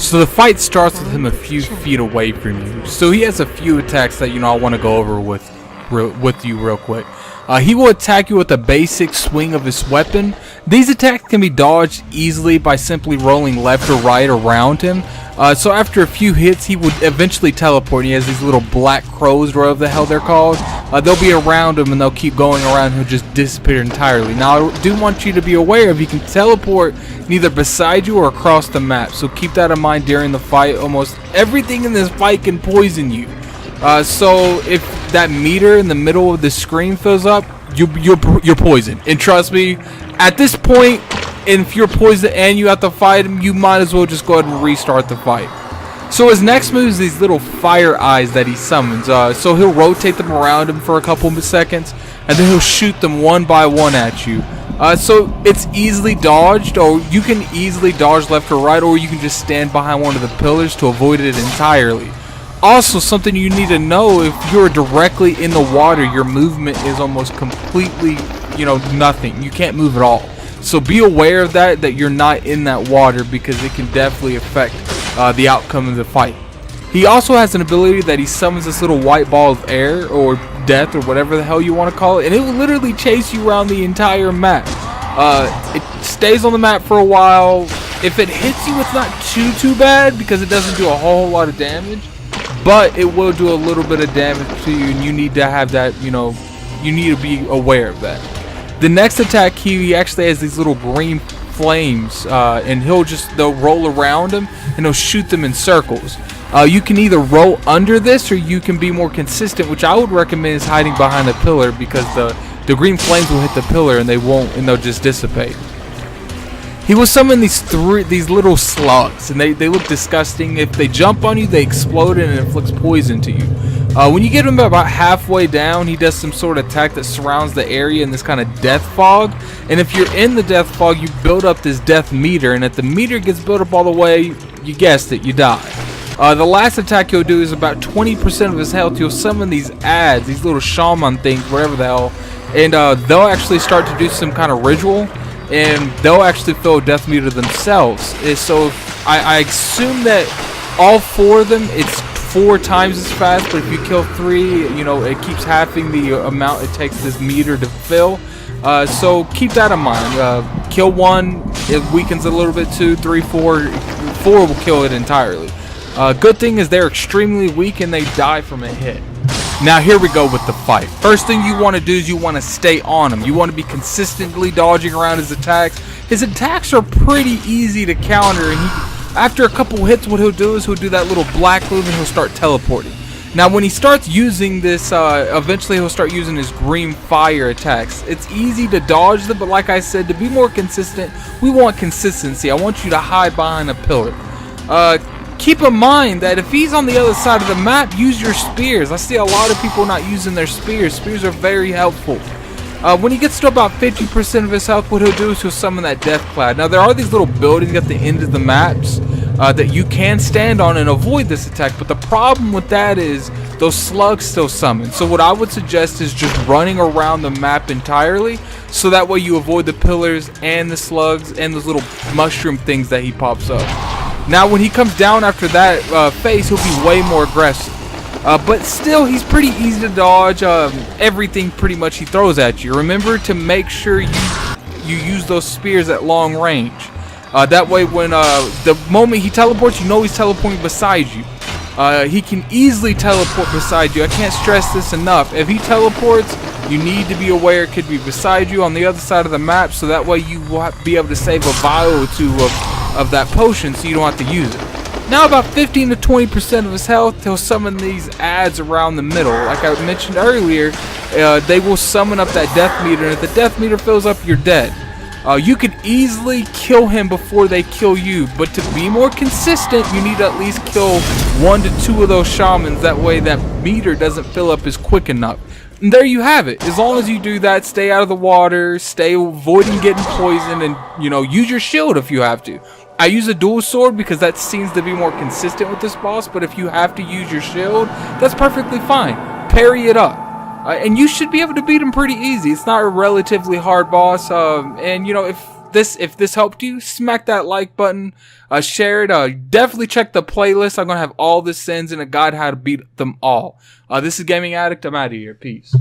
So the fight starts with him a few feet away from you. So he has a few attacks that I want to go over with you real quick. He will attack you with a basic swing of his weapon. These attacks can be dodged easily by simply rolling left or right around him. So after a few hits, he would eventually teleport. He has these little black crows, or whatever the hell they're called. They'll be around him and they'll keep going around. He'll just disappear entirely. Now I do want you to be aware of he can teleport neither beside you or across the map. So keep that in mind during the fight. Almost everything in this fight can poison you. So if that meter in the middle of the screen fills up, you're poisoned. And trust me, at this point, if you're poisoned and you have to fight him, you might as well just go ahead and restart the fight. So his next move is these little fire eyes that he summons. So he'll rotate them around him for a couple of seconds, and then he'll shoot them one by one at you. So it's easily dodged, or you can easily dodge left or right, or you can just stand behind one of the pillars to avoid it entirely. Also, something you need to know, if you're directly in the water, your movement is almost completely, nothing. You can't move at all. So be aware of that you're not in that water, because it can definitely affect the outcome of the fight. He also has an ability that he summons this little white ball of air, or death, or whatever the hell you want to call it, and it will literally chase you around the entire map. It stays on the map for a while. If it hits you, it's not too bad, because it doesn't do a whole lot of damage. But it will do a little bit of damage to you, and you need to have that, you need to be aware of that. The next attack, he actually has these little green flames, and they'll roll around him, and he'll shoot them in circles. You can either roll under this, or you can be more consistent, which I would recommend is hiding behind a pillar, because the green flames will hit the pillar and they'll just dissipate. He will summon these little slugs, and they look disgusting. If they jump on you, they explode and it inflicts poison to you. When you get him about halfway down, he does some sort of attack that surrounds the area in this kind of death fog. And if you're in the death fog, you build up this death meter, and if the meter gets built up all the way, you guessed it, you die. The last attack he'll do is about 20% of his health. He'll summon these ads, these little shaman things, whatever the hell, and they'll actually start to do some kind of ritual. And they'll actually fill a death meter themselves. So I assume that all four of them, it's 4 times as fast. But if you kill 3, it keeps halving the amount it takes this meter to fill. So keep that in mind. Kill 1, it weakens a little bit. 2, 3, 4 will kill it entirely. Good thing is they're extremely weak and they die from a hit. Now here we go with the fight. First thing you want to do is you want to stay on him. You want to be consistently dodging around his attacks. His attacks are pretty easy to counter, and after a couple hits, what he'll do is he'll do that little black move and he'll start teleporting. Now when he starts using this, eventually he'll start using his green fire attacks. It's easy to dodge them, but like I said, to be more consistent, we want consistency. I want you to hide behind a pillar. Keep in mind that if he's on the other side of the map, use your spears. I see a lot of people not using their spears. Spears are very helpful. When he gets to about 50% of his health, what he'll do is he'll summon that death cloud. Now there are these little buildings at the end of the maps that you can stand on and avoid this attack, but the problem with that is those slugs still summon. So what I would suggest is just running around the map entirely, so that way you avoid the pillars and the slugs and those little mushroom things that he pops up. Now when he comes down after that phase, he'll be way more aggressive. But still, he's pretty easy to dodge. Everything pretty much he throws at you. Remember to make sure you use those spears at long range. That way when the moment he teleports, you know he's teleporting beside you. He can easily teleport beside you. I can't stress this enough. If he teleports, you need to be aware it could be beside you on the other side of the map, so that way you will be able to save a vial or 2 of that potion, so you don't have to use it. Now about 15 to 20% of his health, he'll summon these ads around the middle. Like I mentioned earlier, they will summon up that death meter, and if the death meter fills up, you're dead. You can easily kill him before they kill you, but to be more consistent, you need to at least kill 1 to 2 of those shamans. That way that meter doesn't fill up as quick enough. And there you have it. As long as you do that, stay out of the water, stay avoiding getting poisoned, and use your shield if you have to. I use a dual sword because that seems to be more consistent with this boss, but if you have to use your shield, that's perfectly fine. Parry it up. And you should be able to beat him pretty easy. It's not a relatively hard boss, and if if this helped you, smack that like button, share it. Definitely check the playlist. I'm gonna have all the sins and a guide how to beat them all. This is Gaming Addict. I'm out of here. Peace.